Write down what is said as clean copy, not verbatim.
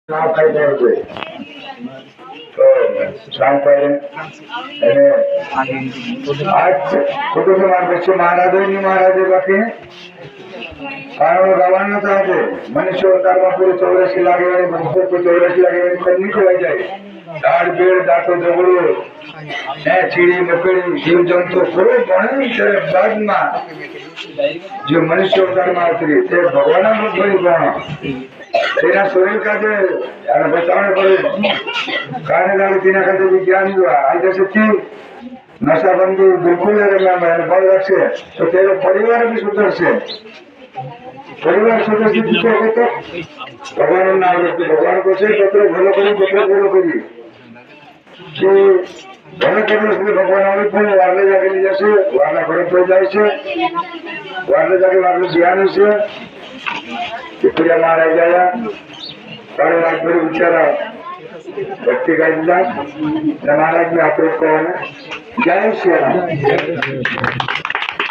નામ ખાઈ છે તો નામ ખાઈ અને આજ કુટુંબ માં બચ્ચો મહારાજો ની મહારાજે બાકી કારણ રવાના था मनुष्य अवतार में पूरे 84 लागे मनुष्य को 84 लागे कन्नी को जाए दाड़ पेड़ दांतो झगड़ो चीड़ी मकड़ी जीव जंतु पूरे घणे बाद में जो मनुष्य अवतार में आती है भगवान रूप भरी तेरा शरीर का जो बचाने पड़े खाने दाने पीने का जो विज्ञान हुआ आज जैसे थी नशाबंदी बिल्कुल बल रखे तो तेरे परिवार भी सुधर से परिवार सदस्य दिखे तो भगवान नाम रखते भगवान को से पत्र भलो करी कि भलो करने से भगवान आवे पण वारले जाके ली जैसे वारला घरे तो जाए छे वारले जाके वारले ज्ञान से कि पूजा महाराज जाया और रात भर बेचारा भक्ति का इंतजार महाराज में आप लोग को जय श्री राम।